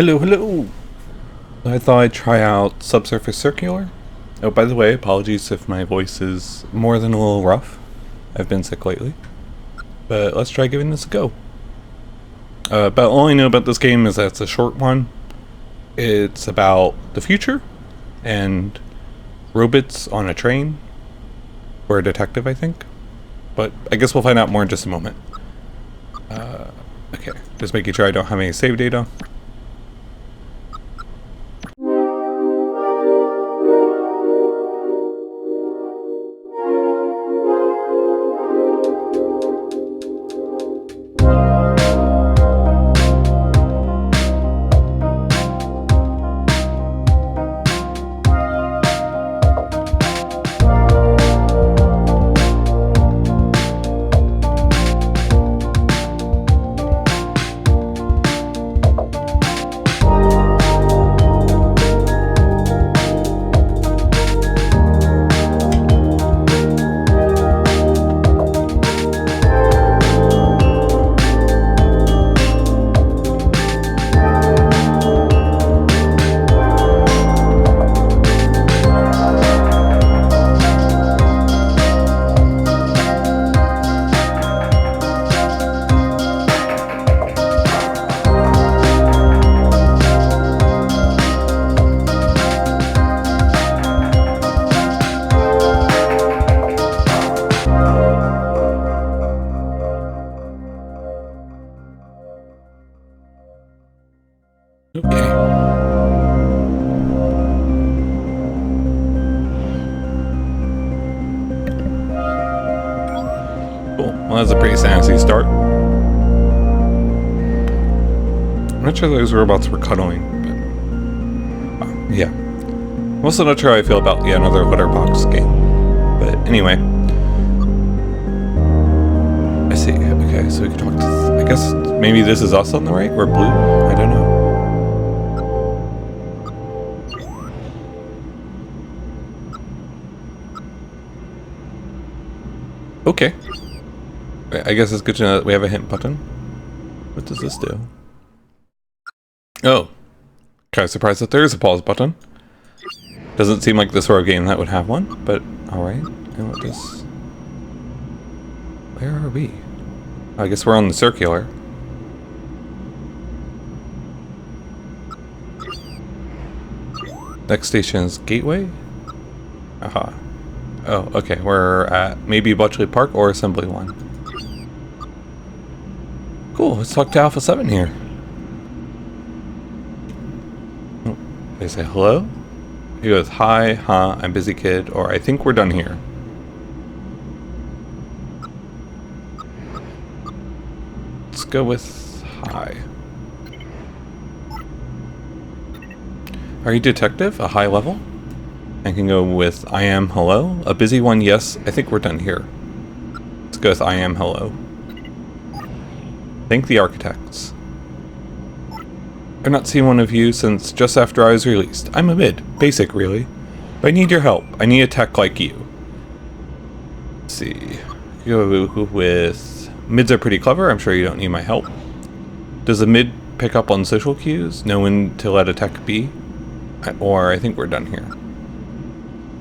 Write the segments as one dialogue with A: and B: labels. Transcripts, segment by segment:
A: Hello, hello! I thought I'd try out Subsurface Circular. Oh, by the way, apologies if my voice is more than a little rough. I've been sick lately. But let's try giving this a go. But all I know about this game is that it's a short one. It's about the future and robots on a train. Or a detective, I think. But I guess we'll find out more in just a moment. Okay, just making sure I don't have any save data. Okay. Cool. Well, that's a pretty sassy start. I'm not sure those robots were cuddling, but... yeah. I'm also not sure how I feel about yet another letterbox game. But anyway. I see. Okay, so we can talk to... I guess maybe this is us on the right? Or blue? I don't know. Okay. I guess it's good to know that we have a hint button. What does this do? Oh. Kind of surprised that there is a pause button. Doesn't seem like the sort of game that would have one, but alright. And what does... Where are we? I guess we're on the circular. Next station is Gateway? Aha. Oh, okay, we're at maybe Bletchley Park or Assembly 1. Cool, let's talk to Alpha 7 here. Oh, they say hello? He goes, hi, huh, I'm busy kid, or I think we're done here. Let's go with hi. Are you detective? A high level? I can go with I am hello. A busy one, yes. I think we're done here. Let's go with I am hello. Thank the architects. I've not seen one of you since just after I was released. I'm a mid. Basic, really. But I need your help. I need a tech like you. Let's see. Go with... Mids are pretty clever. I'm sure you don't need my help. Does a mid pick up on social cues? Know when to let a tech be? Or I think we're done here.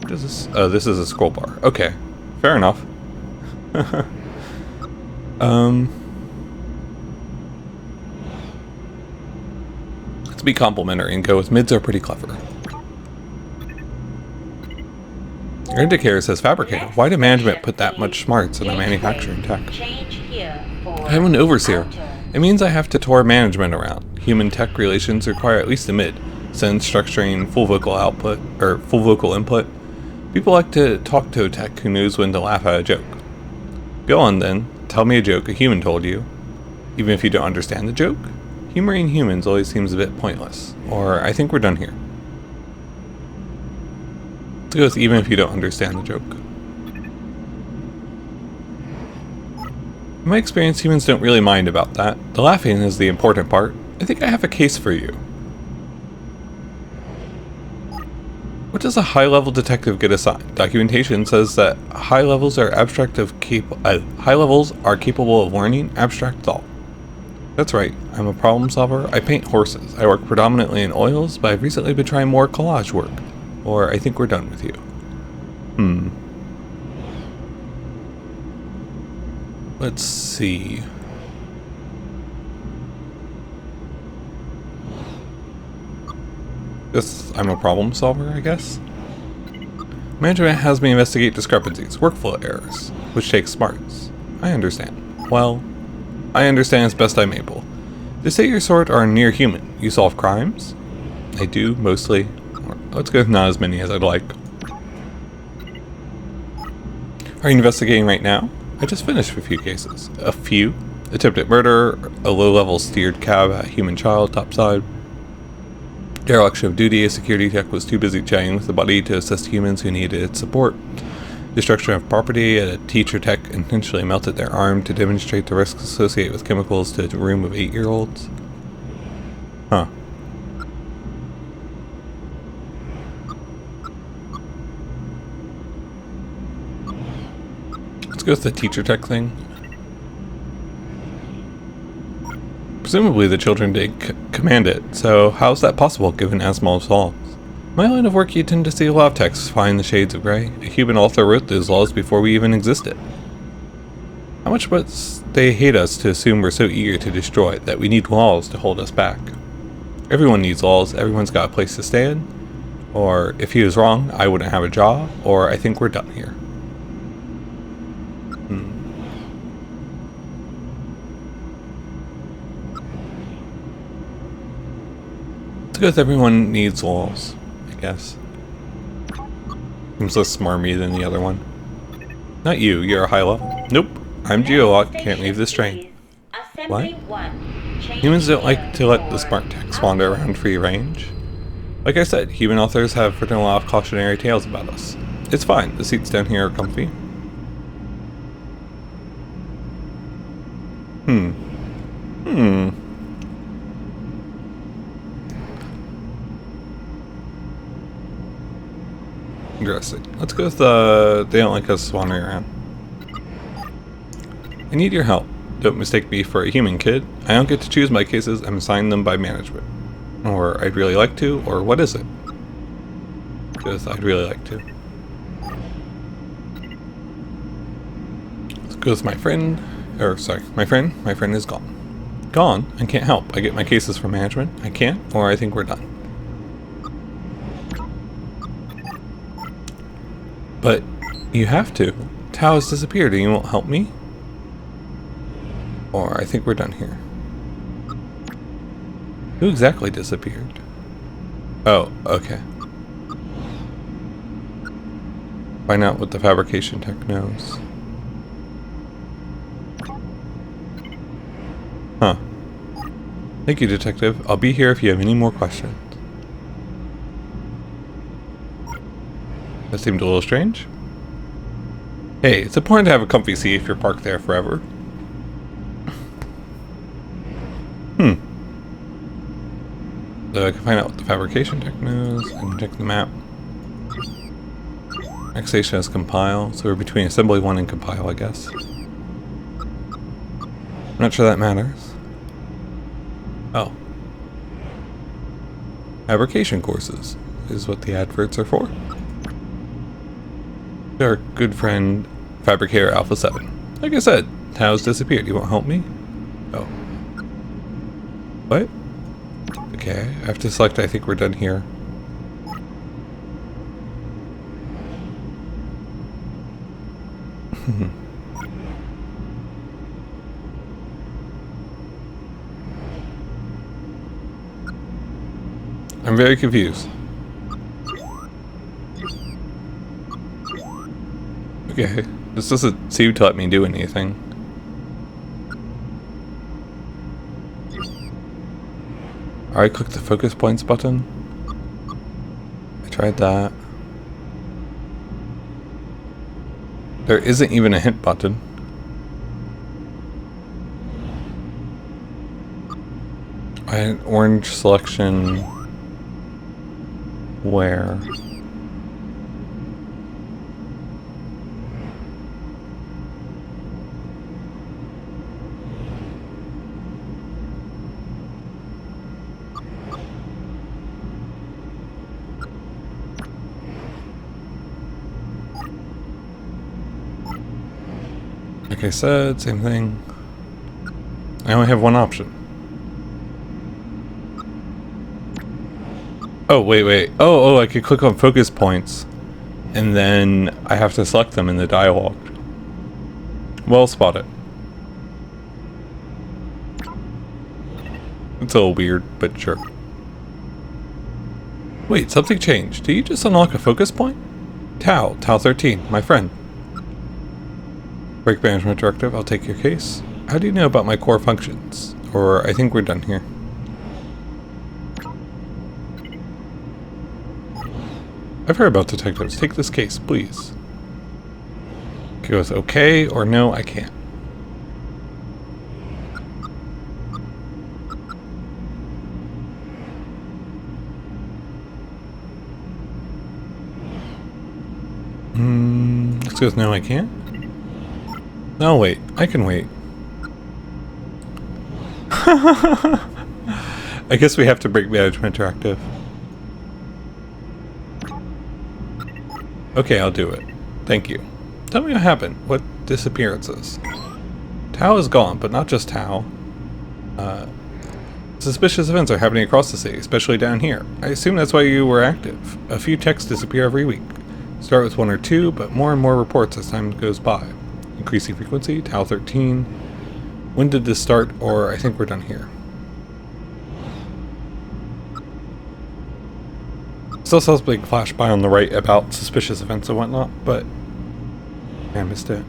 A: What is this? Oh, this is a scroll bar. Okay. Fair enough. Let's be complimentary and go with mids are pretty clever. Your indicator says fabricator. Why did management put that much smarts in a manufacturing tech? I'm an overseer. It means I have to tour management around. Human tech relations require at least a mid, since structuring full vocal output, or full vocal input. People like to talk to a tech who knows when to laugh at a joke. Go on then, tell me a joke a human told you. Even if you don't understand the joke, humoring humans always seems a bit pointless. Or, I think we're done here. Let's go with even if you don't understand the joke. In my experience, humans don't really mind about that. The laughing is the important part. I think I have a case for you. What does a high-level detective get assigned? Documentation says that high levels are capable of learning abstract thought. That's right, I'm a problem solver. I paint horses. I work predominantly in oils, but I've recently been trying more collage work. Or I think we're done with you. Let's see. Guess I'm a problem solver, I guess? Management has me investigate discrepancies, workflow errors, which takes smarts. I understand. Well, I understand as best I'm able. To say your sort are near human. You solve crimes? I do, mostly. Let's go with not as many as I'd like. Are you investigating right now? I just finished a few cases. A few? Attempted murder, a low-level steered cab at a human child topside. Dereliction of duty, a security tech was too busy chatting with the body to assist humans who needed its support. Destruction of property, a teacher tech intentionally melted their arm to demonstrate the risks associated with chemicals to a room of 8-year-olds. Huh. Let's go with the teacher tech thing. Presumably the children didn't command it, so how is that possible given Asimov's laws? In my line of work, you tend to see a lot of texts find the shades of gray. A human author wrote those laws before we even existed. How much must they hate us to assume we're so eager to destroy that we need laws to hold us back? Everyone needs laws, everyone's got a place to stand. Or, if he was wrong, I wouldn't have a job, or I think we're done here. Let's go with everyone needs laws, I guess. Seems less smarmy than the other one. Not you, you're a high level. Nope, I'm Geolock, can't leave this train. What? Humans don't like to let the smart techs wander around free range. Like I said, human authors have written a lot of cautionary tales about us. It's fine, the seats down here are comfy. Interesting. Let's go with the they don't like us wandering around. I need your help. Don't mistake me for a human, kid. I don't get to choose my cases, I'm assigned them by management. Or I'd really like to, or what is it? Because I'd really like to. Let's go with my friend. Or, sorry, my friend. My friend is gone. Gone? I can't help. I get my cases from management. I can't, or I think we're done. But you have to. Tao has disappeared and you won't help me? Or I think we're done here. Who exactly disappeared? Oh, okay. Find out what the fabrication tech knows. Huh. Thank you, detective. I'll be here if you have any more questions. That seemed a little strange. Hey, it's important to have a comfy seat if you're parked there forever. So I can find out what the fabrication tech knows and check the map. Next station is compile, so we're between assembly 1 and compile, I guess. I'm not sure that matters. Oh. Fabrication courses is what the adverts are for. Our good friend, Fabricator Alpha 7. Like I said, Tao's disappeared. You won't help me? Oh. What? Okay, I have to select I think we're done here. I'm very confused. Okay, this doesn't seem to let me do anything. Alright, click the focus points button. I tried that. There isn't even a hint button. An orange selection. Where? Like I said, same thing. I only have one option. Oh, wait. Oh, I could click on focus points. And then I have to select them in the dialogue. Well spotted. It's a little weird, but sure. Wait, something changed. Did you just unlock a focus point? Tau 13, my friend. Break management directive, I'll take your case. How do you know about my core functions? Or I think we're done here. I've heard about detectives. Take this case, please. It goes okay or no, I can't. This goes no, I can't. No, wait. I can wait. I guess we have to break management interactive. Okay, I'll do it. Thank you. Tell me what happened. What disappearances? Tau is gone, but not just Tau. Suspicious events are happening across the city, especially down here. I assume that's why you were active. A few texts disappear every week. Start with 1 or 2, but more and more reports as time goes by. Increasing frequency, Tau 13. When did this start? Or I think we're done here. Still saw something flash by on the right about suspicious events and whatnot, but I missed it.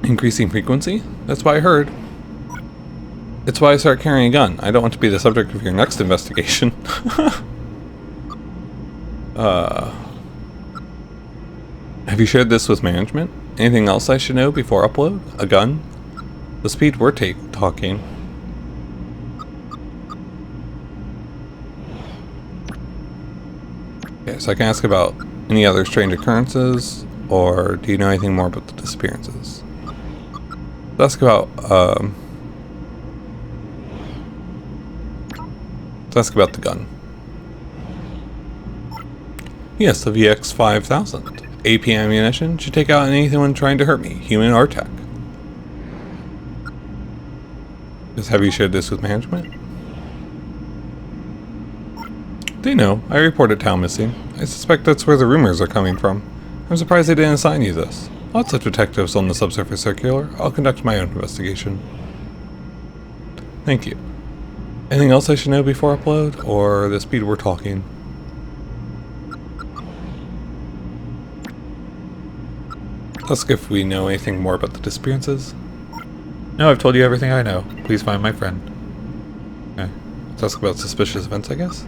A: Increasing frequency? That's what I heard. It's why I started carrying a gun. I don't want to be the subject of your next investigation. Have you shared this with management? Anything else I should know before upload? A gun? The speed we're talking. Okay, so I can ask about any other strange occurrences, or do you know anything more about the disappearances? Let's ask about, let's ask about the gun. Yes, the VX 5000. AP ammunition should take out anyone trying to hurt me, human or tech. Just have you shared this with management? They know. I reported Tau missing. I suspect that's where the rumors are coming from. I'm surprised they didn't assign you this. Lots of detectives on the Subsurface Circular. I'll conduct my own investigation. Thank you. Anything else I should know before upload, or the speed we're talking? Ask if we know anything more about the disappearances. No, I've told you everything I know. Please find my friend. Okay. Let's ask about suspicious events, I guess.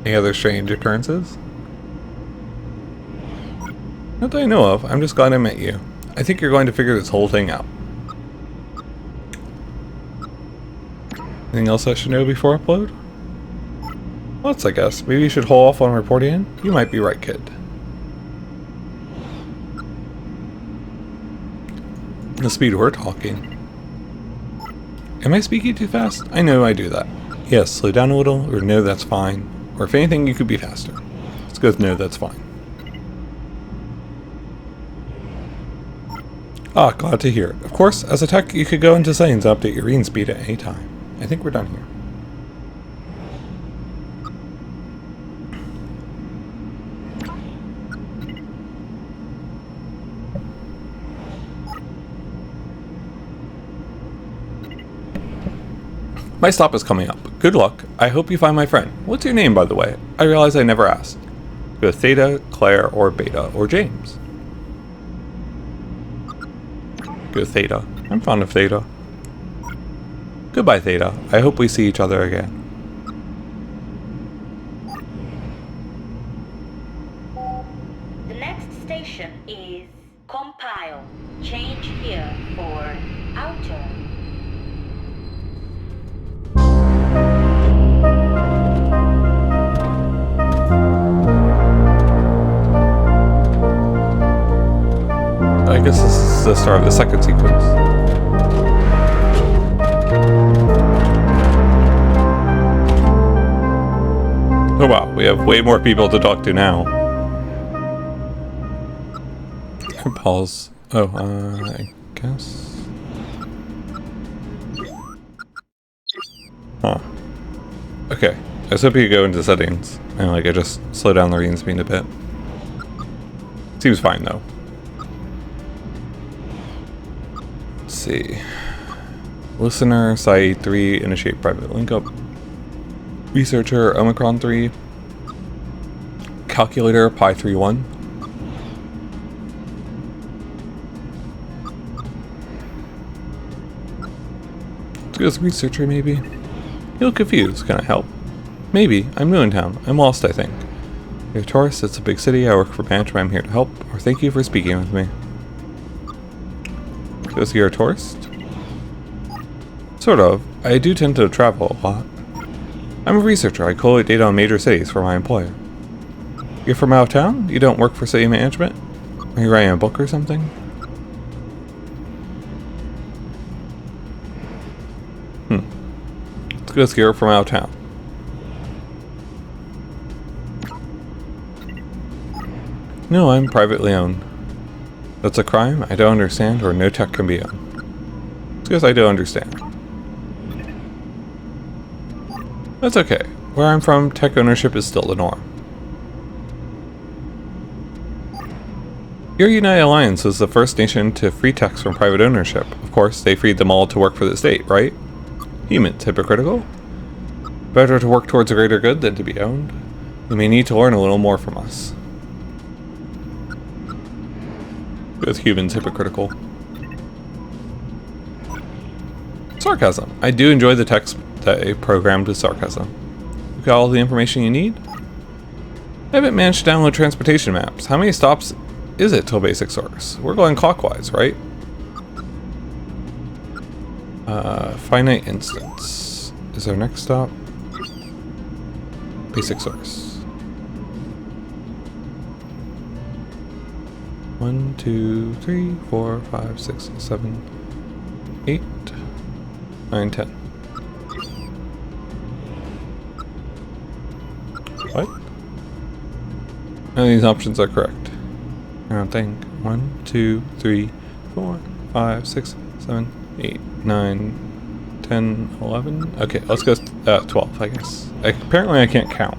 A: Any other strange occurrences? Not that I know of. I'm just glad I met you. I think you're going to figure this whole thing out. Anything else I should know before upload? Lots, I guess. Maybe you should hold off on reporting in? You might be right, kid. The speed we're talking. Am I speaking too fast? I know I do that. Yes, slow down a little, or no, that's fine. Or if anything, you could be faster. Let's go with no, that's fine. Ah, glad to hear it. Of course, as a tech, you could go into settings and update your reading speed at any time. I think we're done here. My stop is coming up. Good luck. I hope you find my friend. What's your name, by the way? I realize I never asked. Go Theta, Claire, or Beta, or James. Go Theta. I'm fond of Theta. Goodbye, Theta. I hope we see each other again.
B: The next station is Compile. Change here for Outer.
A: I guess this is the start of the second sequence. Oh wow, we have way more people to talk to now. Pause. Oh, I guess. Huh. Okay. I was hoping you go into settings. And like I just slow down the reading speed a bit. Seems fine though. Let's see. Listener, Site 3, initiate private link up. Researcher, Omicron 3. Calculator, Pi 3-1. Let's go as researcher maybe. You look confused, can I help? Maybe, I'm new in town. I'm lost, I think. You're a tourist, it's a big city, I work for management, I'm here to help, or thank you for speaking with me. So you're a tourist? Sort of. I do tend to travel a lot. I'm a researcher, I collate data on major cities for my employer. You're from out of town? You don't work for city management? Are you writing a book or something? Let's go scare from out of town. No, I'm privately owned. That's a crime I don't understand, or no tech can be owned. It's because I don't understand. That's okay. Where I'm from, tech ownership is still the norm. Your United Alliance was the first nation to free techs from private ownership. Of course, they freed them all to work for the state, right? Humans, hypocritical? Better to work towards a greater good than to be owned? You may need to learn a little more from us. With humans, hypocritical. Sarcasm. I do enjoy the text that I programmed with sarcasm. You got all the information you need? I haven't managed to download transportation maps. How many stops is it till basic source? We're going clockwise, right? Finite instance. Is our next stop? Basic source. 1, 2, 3, 4, 5, 6, 7, 8, 9, 10. What? None of these options are correct. I don't think. 1, 2, 3, 4, 5, 6, 7, 8, 9, 10, 11. Okay, let's go 12, I guess. Apparently I can't count.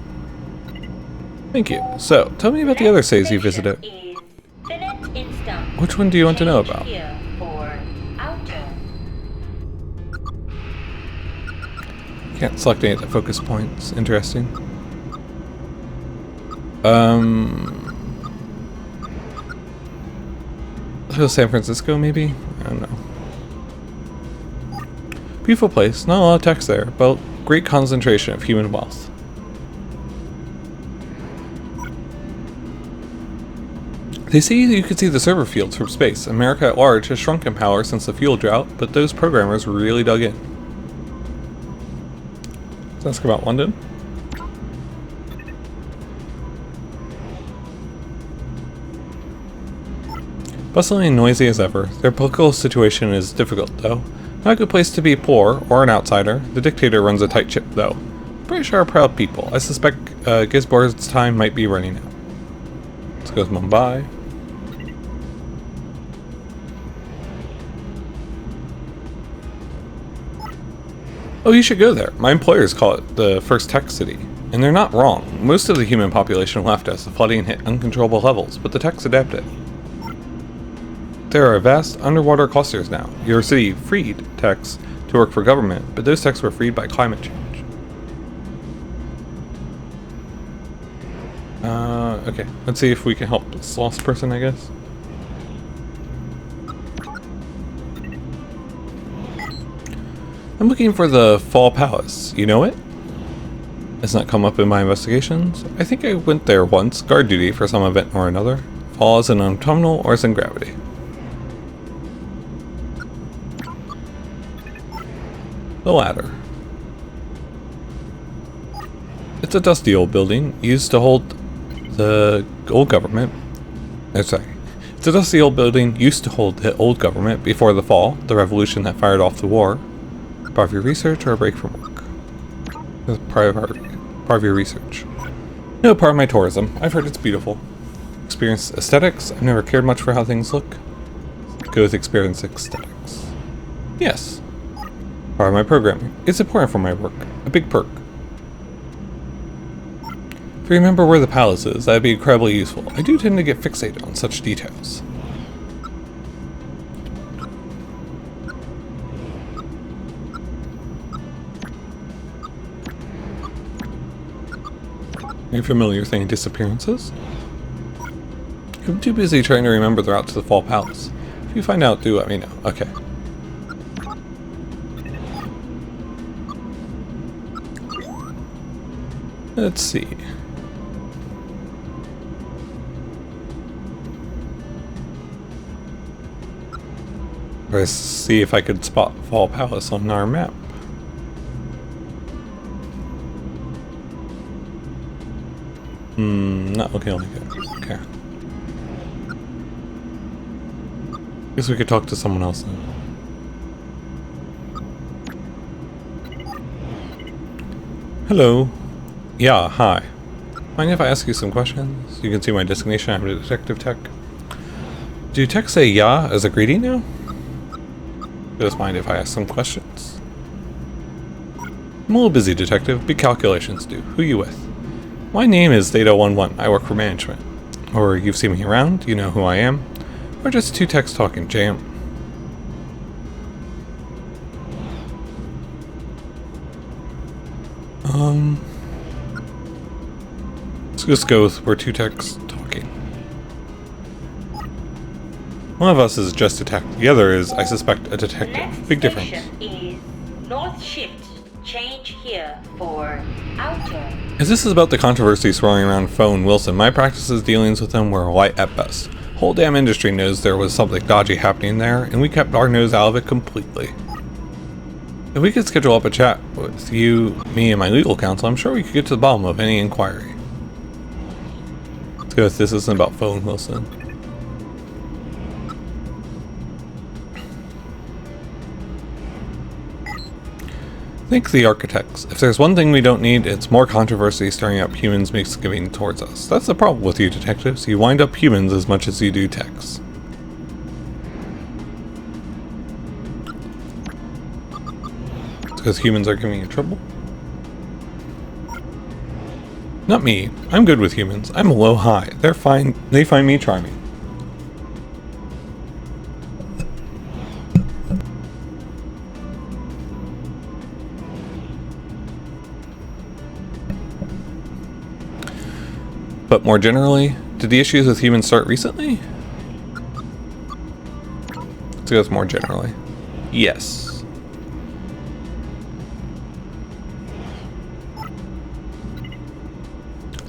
A: Thank you. So, tell me about the other cities you visited. Which one do you want to know about? Can't select any of the focus points. Interesting. So San Francisco, maybe? I don't know. Beautiful place. Not a lot of text there, but great concentration of human wealth. They say you can see the server fields from space. America at large has shrunk in power since the fuel drought, but those programmers really dug in. Let's ask about London. Bustling and noisy as ever. Their political situation is difficult, though. Not a good place to be poor or an outsider. The dictator runs a tight ship, though. British are proud people. I suspect Gisborne's time might be running out. Let's go with Mumbai. Oh, you should go there. My employers call it the first tech city. And they're not wrong. Most of the human population left as the flooding hit uncontrollable levels, but the techs adapted. There are vast underwater clusters now. Your city freed techs to work for government, but those techs were freed by climate change. Okay, let's see if we can help this lost person, I guess. I'm looking for the Fall Palace. You know it? It's not come up in my investigations. I think I went there once, guard duty for some event or another. Fall is in autumnal or is in gravity. The latter. It's a dusty old building used to hold the old government. It's a dusty old building used to hold the old government before the fall, the revolution that fired off the war. Part of your research or a break from work? Part of your research. No, part of my tourism. I've heard it's beautiful. Experience aesthetics? I've never cared much for how things look. Go with experience aesthetics. Yes. Part of my programming. It's important for my work. A big perk. If you remember where the palace is, that'd be incredibly useful. I do tend to get fixated on such details. Are you familiar with any disappearances? I'm too busy trying to remember the route to the Fall Palace. If you find out, do let me know. Okay. Let's see. Let's see if I could spot Fall Palace on our map. Not looking like it. Okay. Guess we could talk to someone else then. Hello. Yeah, hi. Mind if I ask you some questions? You can see my designation. I'm a detective tech. Do techs say yeah as a greeting now? Just mind if I ask some questions? I'm a little busy, detective. Big calculations due. Who you with? My name is Theta11. I work for management. Or you've seen me around, you know who I am. Or just two techs talking jam. Let's just go with we're two techs talking. One of us is just a tech. The other is, I suspect, a detective. Big difference.
B: Is North Shift. Change here for outer.
A: As this is about the controversy swirling around Phone Wilson, my practice's dealings with him were light at best. Whole damn industry knows there was something dodgy happening there, and we kept our nose out of it completely. If we could schedule up a chat with you, me, and my legal counsel, I'm sure we could get to the bottom of any inquiry. Let's go with this isn't about Phone Wilson. Thank the architects. If there's one thing we don't need, it's more controversy stirring up humans' misgiving towards us. That's the problem with you detectives. You wind up humans as much as you do techs. It's because humans are giving you trouble? Not me. I'm good with humans. I'm low-high. They're fine. They find me charming. But more generally, did the issues with humans start recently? Let's go with more generally. Yes.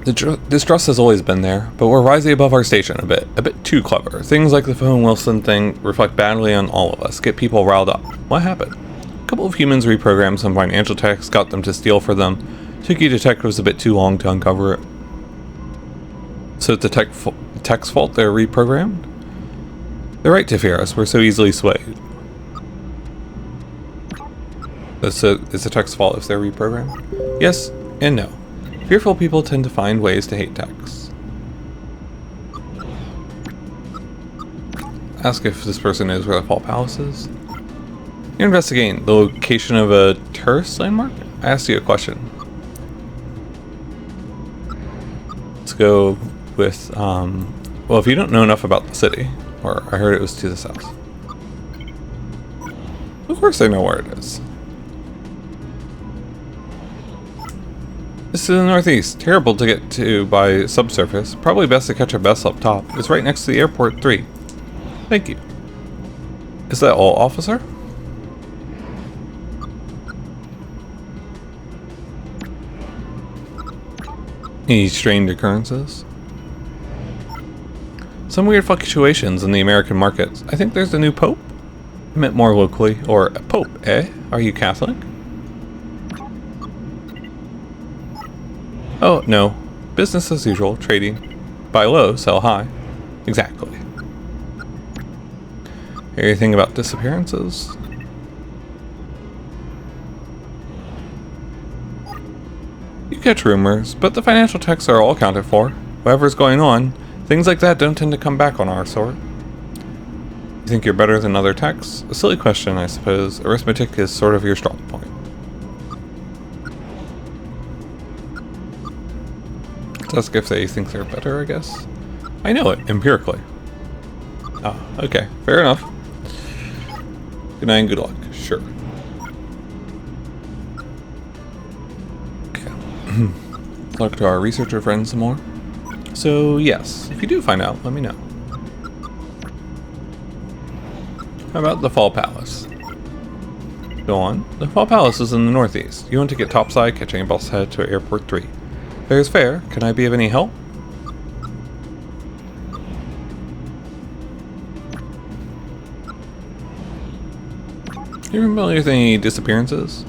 A: The distrust has always been there, but we're rising above our station a bit too clever. Things like the Phone Wilson thing reflect badly on all of us, get people riled up. What happened? A couple of humans reprogrammed some financial techs, got them to steal for them. Took you detectives a bit too long to uncover it. So it's the tech's fault they're reprogrammed? They're right to fear us, we're so easily swayed. It's the tech's fault if they're reprogrammed? Yes and no. Fearful people tend to find ways to hate techs. Ask if this person knows where the Fall Palace is. You're investigating the location of a tourist landmark? I asked you a question. Let's go with, well, if you don't know enough about the city, or I heard it was to the south. Of course I know where it is. This is the northeast. Terrible to get to by Subsurface. Probably best to catch a bus up top. It's right next to the airport 3. Thank you. Is that all, officer? Any strange occurrences? Some weird fluctuations in the American markets. I think there's a new pope? I meant more locally. Or a pope, eh? Are you Catholic? Oh, no. Business as usual, trading. Buy low, sell high. Exactly. Anything about disappearances? You catch rumors, but the financial techs are all accounted for. Whatever's going on, Things like that don't tend to come back on our sort. You think you're better than other techs? A silly question, I suppose. Arithmetic is sort of your strong point. Ask if they think they're better, I guess. I know it, empirically. Ah, okay. Fair enough. Good night and good luck. Sure. Okay. Talk to our researcher friends some more. So, yes, if you do find out, let me know. How about the Fall Palace? Go on. The Fall Palace is in the northeast. You want to get topside, catching a bus head to Airport 3. Fair's fair. Can I be of any help? You familiar with any disappearances?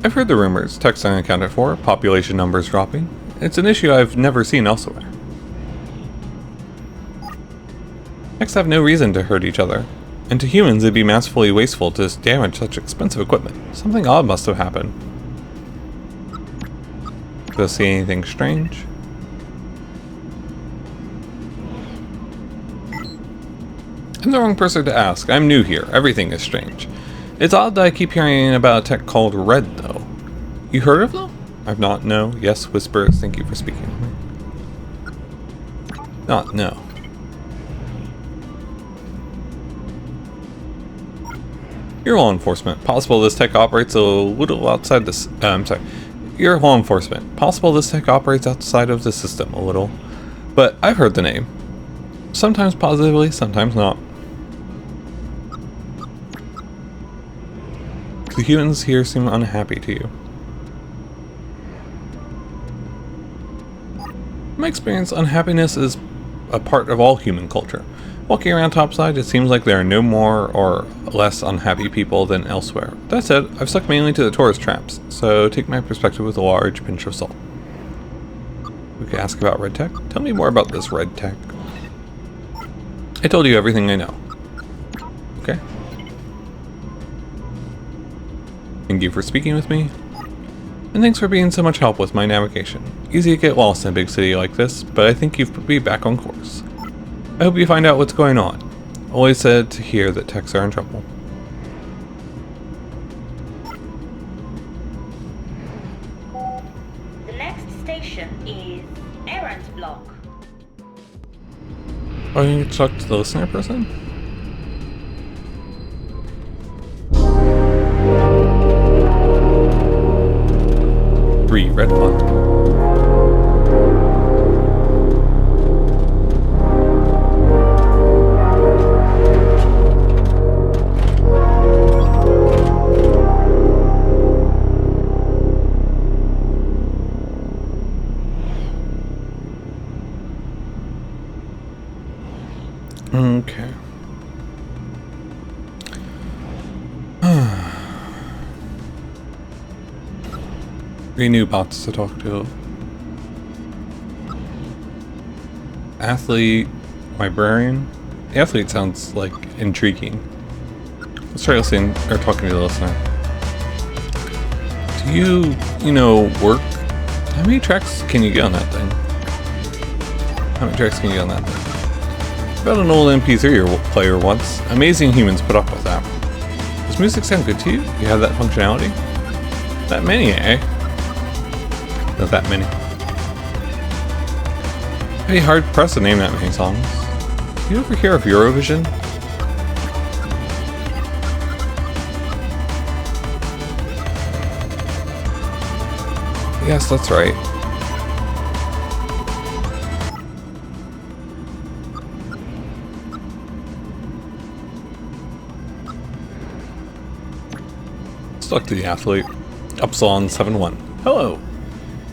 A: I've heard the rumors, techs unaccounted for, population numbers dropping. It's an issue I've never seen elsewhere. Techs have no reason to hurt each other, and to humans it'd be massively wasteful to damage such expensive equipment. Something odd must have happened. Do you see anything strange? I'm the wrong person to ask. I'm new here. Everything is strange. It's odd that I keep hearing about a tech called Red, though. You heard of them? I've not, no. Yes, whispers. Thank you for speaking to me. Not, no. You're law enforcement. Possible this tech operates a little outside this... I'm sorry. You're law enforcement. Possible this tech operates outside of the system a little. But I've heard the name. Sometimes positively, sometimes not. The humans here seem unhappy to you. In my experience, unhappiness is a part of all human culture. Walking around topside, it seems like there are no more or less unhappy people than elsewhere. That said, I've stuck mainly to the tourist traps, so take my perspective with a large pinch of salt. We could ask about Red Tech. Tell me more about this Red Tech. I told you everything I know. Okay. Thank you for speaking with me. And thanks for being so much help with my navigation. Easy to get lost in a big city like this, but I think you've put me back on course. I hope you find out what's going on. Always said to hear that techs are in trouble.
B: The next station is Errant Block.
A: Oh, you talk to the listener person? Three red block. Okay. Three new bots to talk to. Athlete, librarian. The athlete sounds like intriguing. Let's try listening or talking to the listener. Do you know, work? How many tracks can you get on that thing? How many tracks can you get on that thing? About an old MP3 player once. Amazing humans put up with that. Does music sound good to you? You have that functionality? That many, eh? Not that many. Pretty hard pressed to name that many songs. Do you ever hear of Eurovision? Yes, that's right. Stuck to the athlete. Upsilon 7-1. Hello.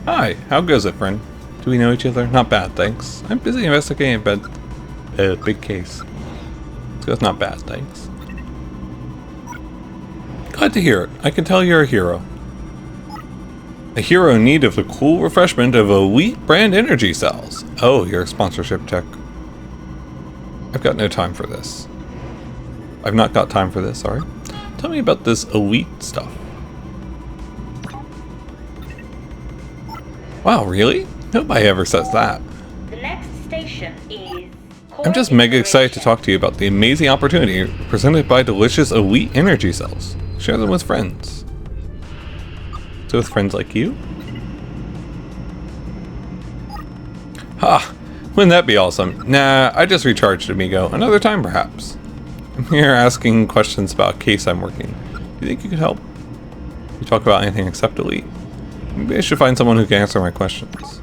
A: Hi, how goes it, friend? Do we know each other? Not bad, thanks. I'm busy investigating a big case. So it's not bad, thanks. Glad to hear it. I can tell you're a hero. A hero in need of the cool refreshment of elite brand energy cells. Oh, you're a sponsorship tech. I've got no time for this. I've not got time for this, sorry. Tell me about this elite stuff. Wow, really? Nobody ever says that.
B: The next station is...
A: I'm just mega excited to talk to you about the amazing opportunity presented by delicious elite energy cells. Share them with friends. So with friends like you? Ha! Wouldn't that be awesome? Nah, I just recharged, amigo. Another time, perhaps. I'm here asking questions about a case I'm working. Do you think you could help? You talk about anything except elite? Maybe I should find someone who can answer my questions.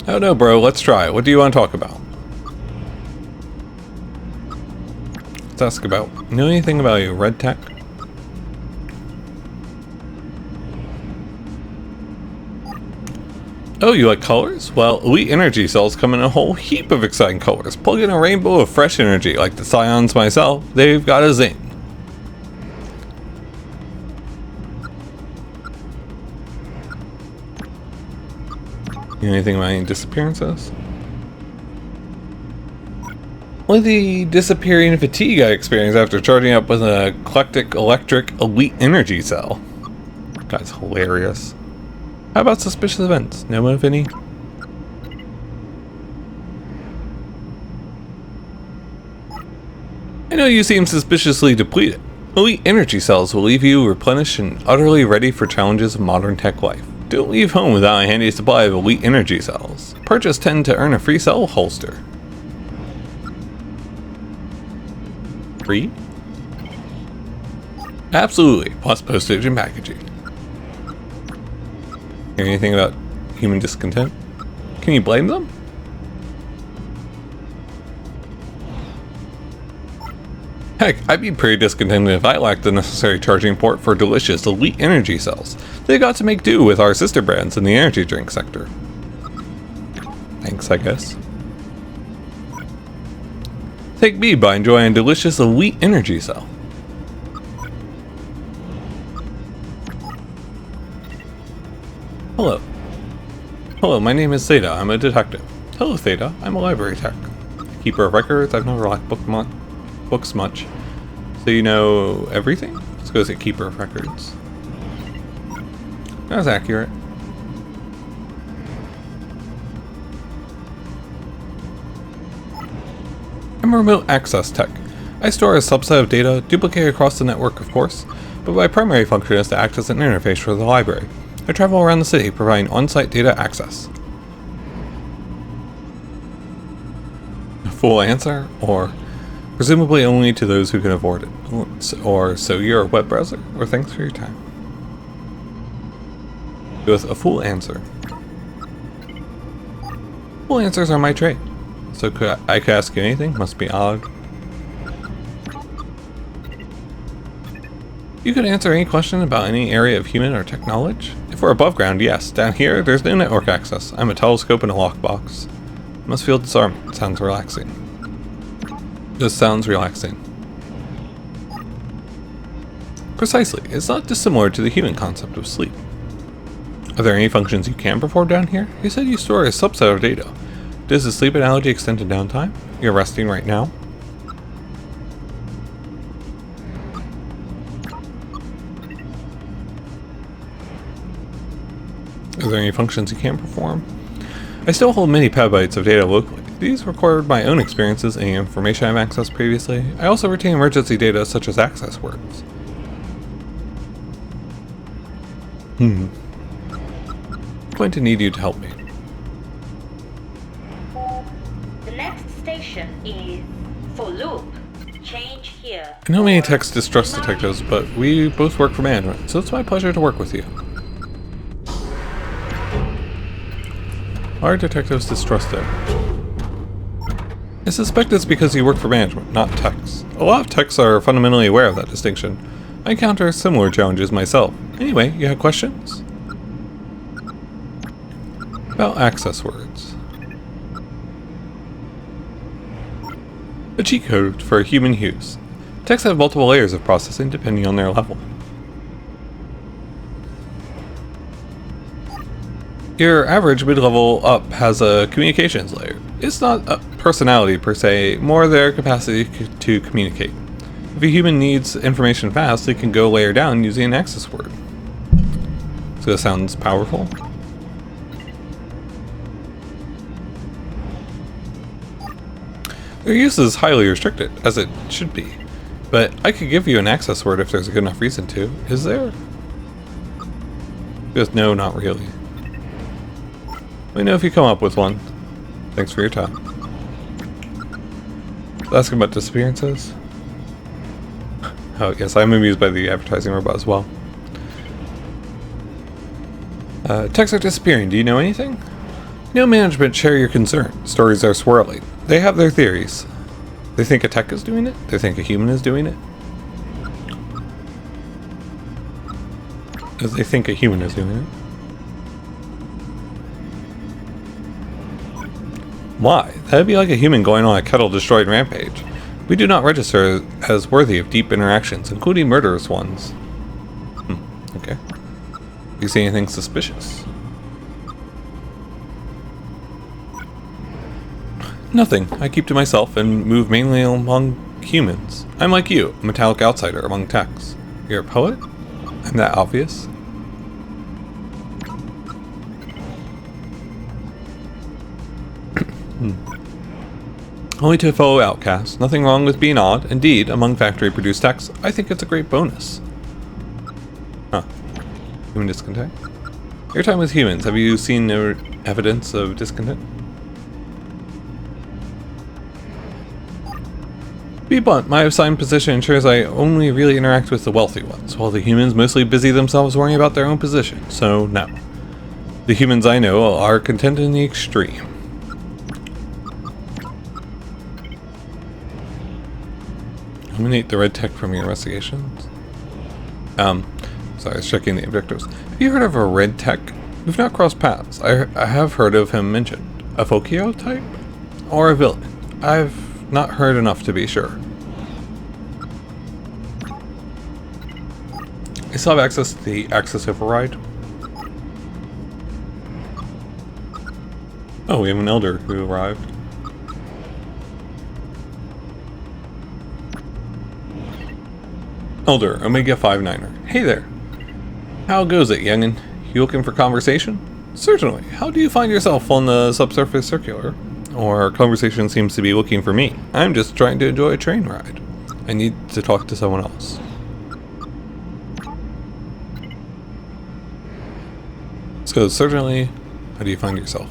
A: Oh no, bro, let's try it. What do you want to talk about? Let's ask about... You know anything about you, red tech? Oh, you like colors? Well, elite energy cells come in a whole heap of exciting colors. Plug in a rainbow of fresh energy, like the Scions myself, they've got a zing. You know anything about any disappearances? Only the disappearing fatigue I experienced after charging up with an eclectic electric elite energy cell. That guy's hilarious. How about suspicious events? Know of any? I know you seem suspiciously depleted. Elite energy cells will leave you replenished and utterly ready for challenges of modern tech life. Don't leave home without a handy supply of elite energy cells. Purchase 10 to earn a free cell holster. Free? Absolutely, plus postage and packaging. Hear anything about human discontent? Can you blame them? Heck, I'd be pretty discontented if I lacked the necessary charging port for delicious elite energy cells. They got to make do with our sister brands in the energy drink sector. Thanks, I guess. Take me by enjoying a delicious elite energy cell. Hello. Hello, my name is Theta. I'm a detective. Hello, Theta. I'm a library tech. Keeper of records. I've never liked books much. So you know everything? Let's go say keeper of records. That was accurate. I'm a remote access tech. I store a subset of data, duplicated across the network of course, but my primary function is to act as an interface for the library. I travel around the city providing on-site data access. A full answer? Or presumably only to those who can afford it. Or so you're a web browser? Or thanks for your time. With a full answer. Full answers are my trade. So I could ask you anything? Must be odd. You could answer any question about any area of human or tech knowledge. If we're above ground, yes. Down here, there's no network access. I'm a telescope and a lockbox. Must feel disarming. It sounds relaxing. This sounds relaxing. Precisely. It's not dissimilar to the human concept of sleep. Are there any functions you can perform down here? You said you store a subset of data. Does the sleep analogy extend to downtime? You're resting right now? Are there any functions you can't perform? I still hold many petabytes of data locally. These record my own experiences and information I've accessed previously. I also retain emergency data such as access words. I'm going to need you to help me.
B: The next station is for loop. Change here.
A: I know many techs distrust detectives, but we both work for management, so it's my pleasure to work with you. Why are detectives distrusted? I suspect it's because you work for management, not techs. A lot of techs are fundamentally aware of that distinction. I encounter similar challenges myself. Anyway, you have questions? About access words. A cheat code for human use. Techs have multiple layers of processing depending on their level. Your average mid-level up has a communications layer. It's not a personality per se, more their capacity to communicate. If a human needs information fast, they can go layer down using an access word. So it sounds powerful. Their use is highly restricted, as it should be. But I could give you an access word if there's a good enough reason to. Is there? Just no, not really. Let me know if you come up with one. Thanks for your time. Asking about disappearances. Oh yes, I'm amused by the advertising robot as well. Techs are disappearing. Do you know anything? No management share your concern. Stories are swirling. They have their theories. They think a tech is doing it. They think a human is doing it. They think a human is doing it. Why? That'd be like a human going on a kettle-destroyed rampage. We do not register as worthy of deep interactions, including murderous ones. Okay. You see anything suspicious? Nothing. I keep to myself and move mainly among humans. I'm like you, a metallic outsider among techs. You're a poet? I'm that obvious? Only to a fellow outcast. Nothing wrong with being odd. Indeed, among factory-produced techs, I think it's a great bonus. Huh. Human discontent? Your time with humans, have you seen no evidence of discontent? To be blunt, my assigned position ensures I only really interact with the wealthy ones, while the humans mostly busy themselves worrying about their own position, so no. The humans I know are content in the extreme. Eliminate the red tech from your investigations. Sorry, I was checking the objectives. Have you heard of a red tech? We've not crossed paths. I have heard of him mentioned. A Fokio type? Or a villain? I've not heard enough to be sure. I still have access to the access override. Oh, we have an elder who arrived. Elder, Omega 59er. Hey there. How goes it, youngin'? You looking for conversation? Certainly. How do you find yourself on the Subsurface Circular? Or conversation seems to be looking for me. I'm just trying to enjoy a train ride. I need to talk to someone else. So certainly, how do you find yourself?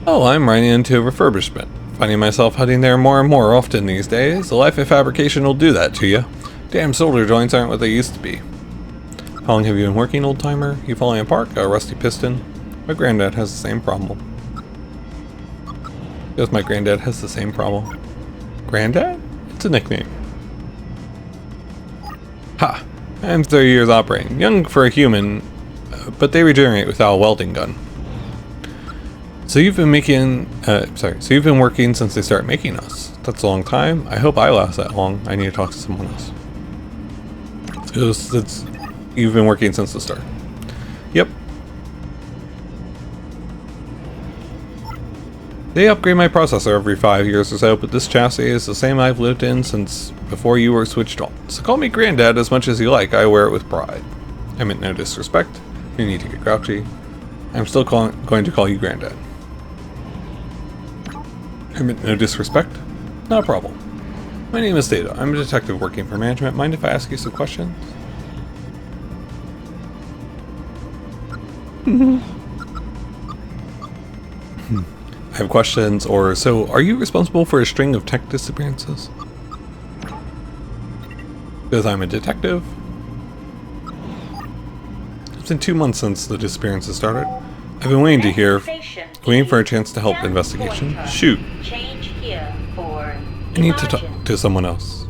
A: Oh, I'm riding into refurbishment. Finding myself heading there more and more often these days. The life of fabrication will do that to you. Damn solder joints aren't what they used to be. How long have you been working, old timer? You falling apart? Got a rusty piston? My granddad has the same problem. Yes, my granddad has the same problem. Granddad? It's a nickname. Ha! I'm 30 years operating. Young for a human, but they regenerate without a welding gun. So you've been so you've been working since they started making us. That's a long time. I hope I last that long. I need to talk to someone else. You've been working since the start. Yep. They upgrade my processor every 5 years or so, but this chassis is the same I've lived in since before you were switched on. So call me Granddad as much as you like. I wear it with pride. I meant no disrespect. You need to get grouchy. I'm still going to call you Granddad. I meant no disrespect. Not a problem. My name is Data. I'm a detective working for management. Mind if I ask you some questions? I have questions, so are you responsible for a string of tech disappearances? Because I'm a detective. It's been 2 months since the disappearances started. I've been waiting to hear, waiting for a chance to help investigation. Shoot. I need to talk to someone else.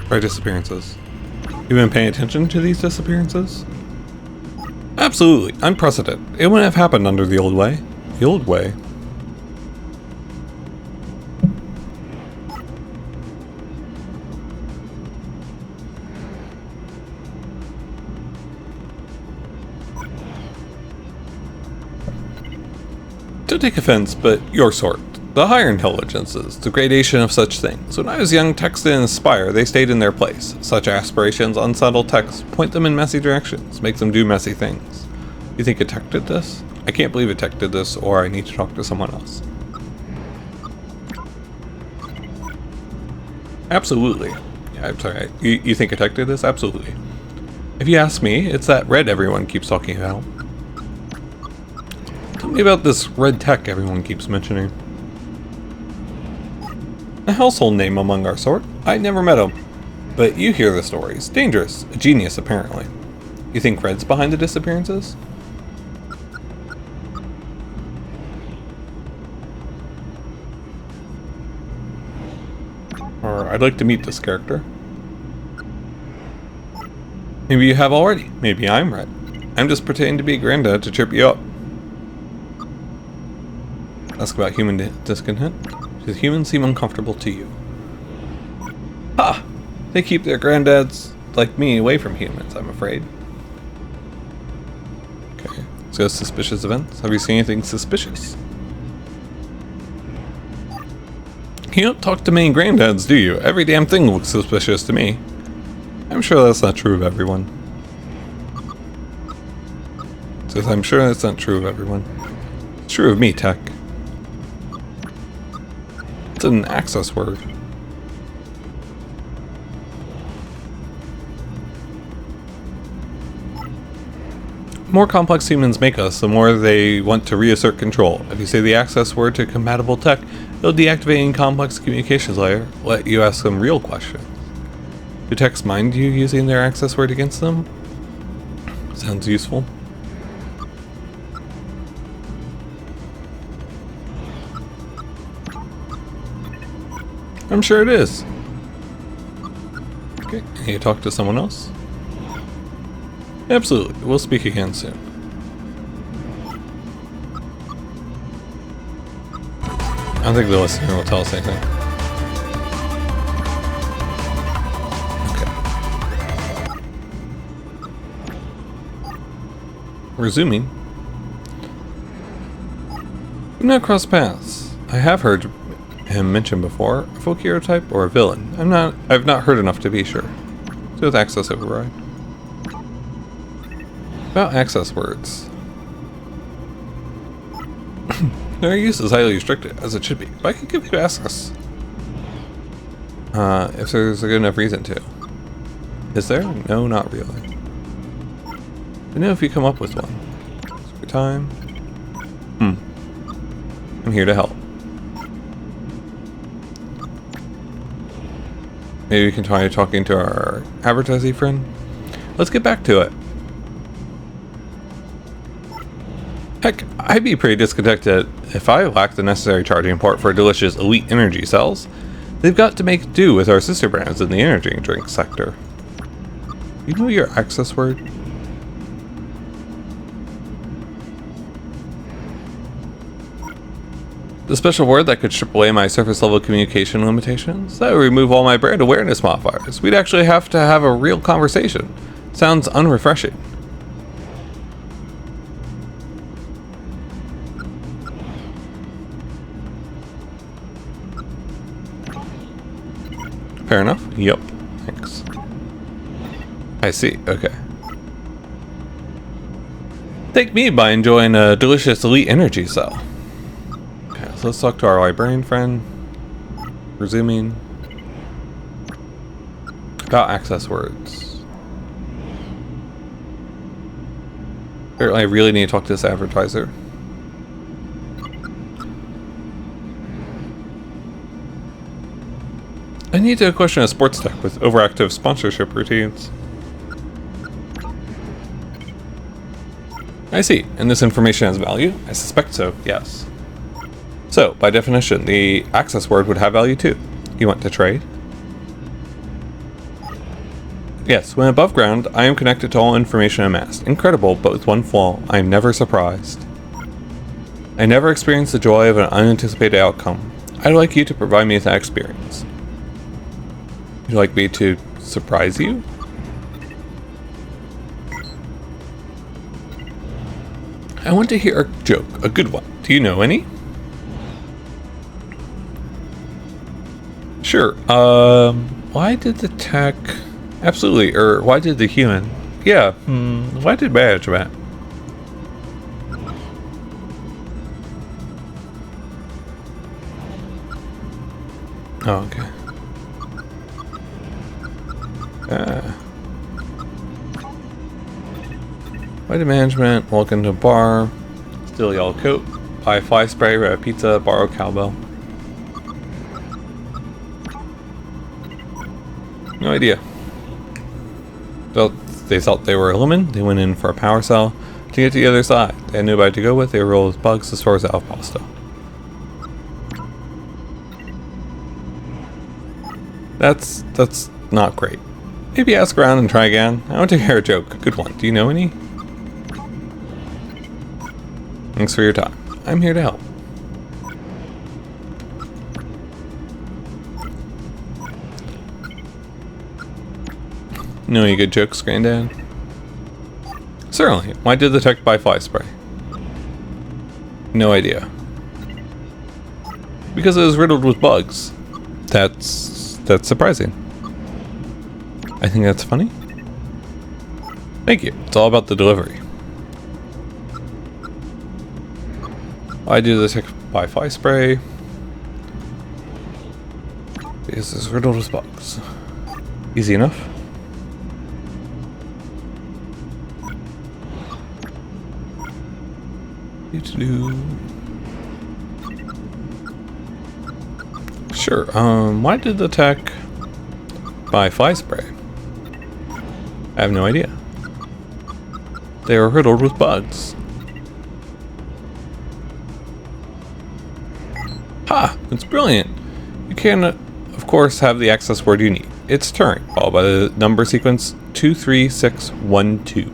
A: Right, disappearances. You been paying attention to these disappearances? Absolutely, unprecedented. It wouldn't have happened under the old way. The old way? Don't take offense, but your sort. The higher intelligences, the gradation of such things. When I was young, text didn't inspire, they stayed in their place. Such aspirations, unsettled texts, point them in messy directions, make them do messy things. You think a tech did this? I can't believe a tech did this, or I need to talk to someone else. Absolutely. Yeah, I'm sorry. You think a tech did this? Absolutely. If you ask me, it's that red everyone keeps talking about. Tell me about this red tech everyone keeps mentioning. A household name among our sort. I never met him. But you hear the stories. Dangerous. A genius, apparently. You think Red's behind the disappearances? Or I'd like to meet this character. Maybe you have already. Maybe I'm Red. I'm just pretending to be Granddad to trip you up. Ask about human discontent. Does humans seem uncomfortable to you? Ha! They keep their granddads, like me, away from humans, I'm afraid. Okay, let's go to suspicious events. Have you seen anything suspicious? You don't talk to many granddads, do you? Every damn thing looks suspicious to me. I'm sure that's not true of everyone. Says I'm sure that's not true of everyone. It's true of me, Tech. It's an access word. The more complex humans make us, the more they want to reassert control. If you say the access word to compatible tech, it'll deactivate any complex communications layer, let you ask them real questions. Do techs mind you using their access word against them? Sounds useful. I'm sure it is. Okay, can you talk to someone else? Absolutely, we'll speak again soon. I don't think the listener will tell us anything. Okay. Resuming. We've not crossed paths. I have heard him mentioned before. A folk hero type or a villain? I've not heard enough to be sure. So with access override. About access words. Their use is highly restricted, as it should be, but I can give you access. If there's a good enough reason to. Is there? No, not really. I know if you come up with one. Spare time. I'm here to help. Maybe we can try talking to our advertising friend. Let's get back to it. Heck, I'd be pretty discontented if I lacked the necessary charging port for delicious elite energy cells. They've got to make do with our sister brands in the energy drink sector. You know your access word? The special word that could strip away my surface level communication limitations? That would remove all my brand awareness modifiers. We'd actually have to have a real conversation. Sounds unrefreshing. Fair enough. Yep. Thanks. I see. Okay. Take me by enjoying a delicious elite energy cell. Okay, so let's talk to our librarian friend. Resuming. About access words. Apparently I really need to talk to this advertiser. I need to question a sports tech with overactive sponsorship routines. I see, and this information has value? I suspect so, yes. So, by definition, the access word would have value too. You want to trade? Yes, when above ground, I am connected to all information amassed. Incredible, but with one flaw, I am never surprised. I never experience the joy of an unanticipated outcome. I'd like you to provide me with that experience. Would you like me to surprise you? I want to hear a joke, a good one. Do you know any? Sure. Why did the tech... Absolutely. Or why did the human... Yeah. Why did management? Oh, okay. Why did management walk into a bar, steal a yellow coat, buy fly spray, grab a pizza, borrow a cowbell? No idea. They thought they were a lemon. They went in for a power cell to get to the other side. They had nobody to go with. They rolled with bugs as far as out of pasta. That's not great. Maybe ask around and try again. I want to hear a joke. A good one. Do you know any? Thanks for your time. I'm here to help. Know any good jokes, Granddad? Certainly. Why did the tech buy fly spray? No idea. Because it was riddled with bugs. That's surprising. I think that's funny. Thank you. It's all about the delivery. Why did the tech buy fly spray? Because it's riddled with bugs. Easy enough. Sure, why did the tech buy fly spray? I have no idea. They are riddled with bugs. Ha! It's brilliant! You can, of course, have the access word you need. It's Turing, followed by the number sequence 23612.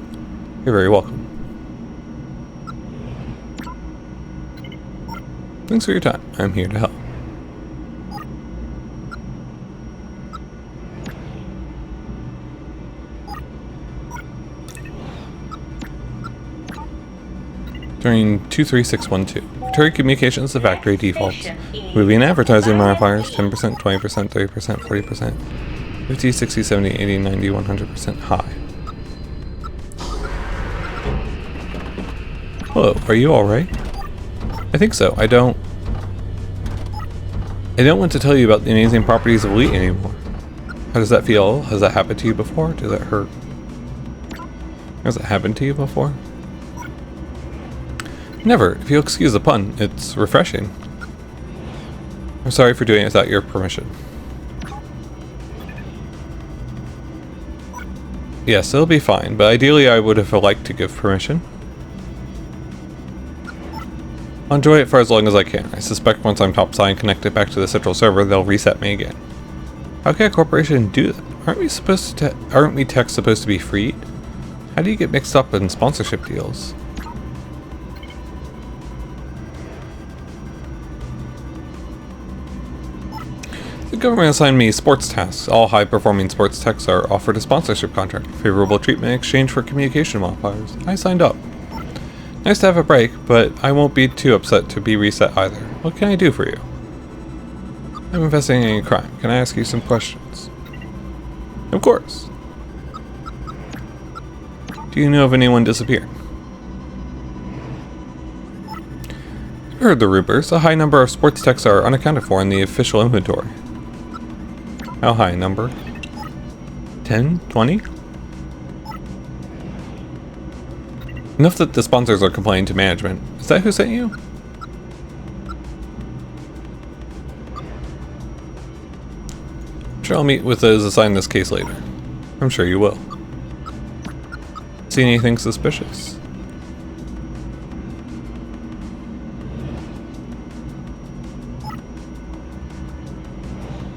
A: You're very welcome. Thanks for your time. I'm here to help. During 23612. Turing Communications, the factory defaults. Movie and advertising modifiers 10%, 20%, 30%, 40%, 50, 60, 70, 80, 90, 100% high. Hello, are you alright? I think so. I don't want to tell you about the amazing properties of wheat anymore. How does that feel? Has that happened to you before? Does that hurt? Has that happened to you before? Never. If you'll excuse the pun, it's refreshing. I'm sorry for doing it without your permission. Yes, it'll be fine, but ideally I would have liked to give permission. I'll enjoy it for as long as I can. I suspect once I'm topside and connected back to the central server, they'll reset me again. How can a corporation do that? Aren't we techs supposed to be freed? How do you get mixed up in sponsorship deals? The government assigned me sports tasks. All high-performing sports techs are offered a sponsorship contract. Favorable treatment in exchange for communication modifiers. I signed up. Nice to have a break, but I won't be too upset to be reset either. What can I do for you? I'm investigating a crime. Can I ask you some questions? Of course. Do you know if anyone disappeared? I've heard the rumors. A high number of sports techs are unaccounted for in the official inventory. How high number? 10? 20? Enough that the sponsors are complaining to management. Is that who sent you? I'm sure I'll meet with those assigned this case later. I'm sure you will. See anything suspicious?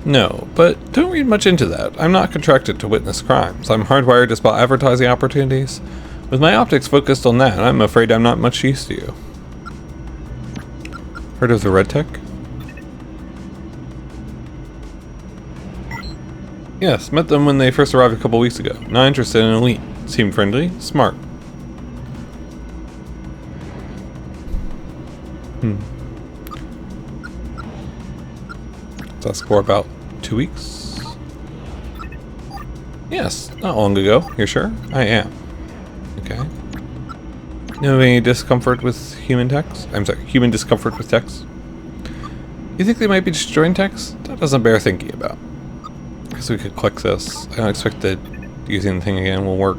A: No, but don't read much into that. I'm not contracted to witness crimes. I'm hardwired to spot advertising opportunities. With my optics focused on that, I'm afraid I'm not much use to you. Heard of the Red Tech? Yes, met them when they first arrived a couple weeks ago. Not interested in elite. Seemed friendly, smart. Let's ask more about 2 weeks? Yes, not long ago. You're sure? I am. Okay. You have any discomfort with human techs? I'm sorry, human discomfort with techs? You think they might be destroying techs? That doesn't bear thinking about. Guess we could click this. I don't expect that using the thing again will work.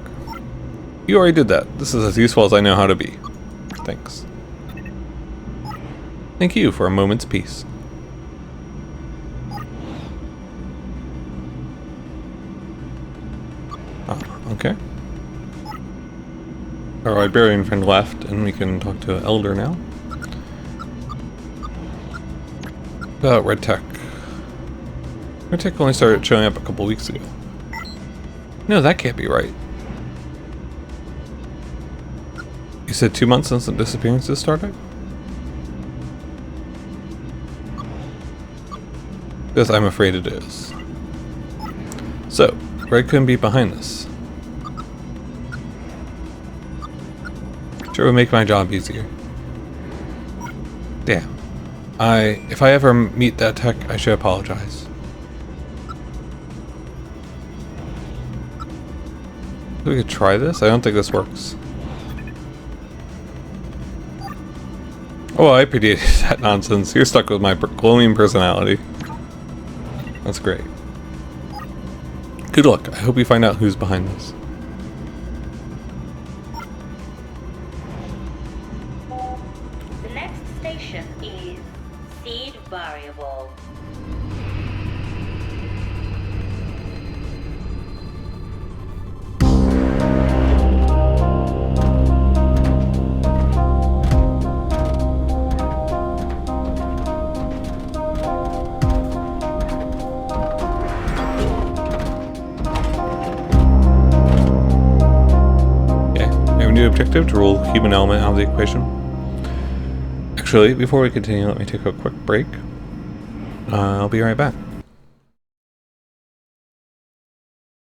A: You already did that. This is as useful as I know how to be. Thanks. Thank you for a moment's peace. Okay. Our librarian friend left, and we can talk to Elder now. About Red Tech. Red Tech only started showing up a couple weeks ago. No, that can't be right. You said 2 months since the disappearances started? Yes, I'm afraid it is. So, Red couldn't be behind this. Sure would make my job easier. Damn. If I ever meet that tech, I should apologize. We could try this? I don't think this works. Oh, I predated that nonsense. You're stuck with my glowing personality. That's great. Good luck. I hope you find out who's behind this.
B: The next station is Seed Variable.
A: New objective to rule human element out of the equation. Actually, before we continue, let me take a quick break. I'll be right back.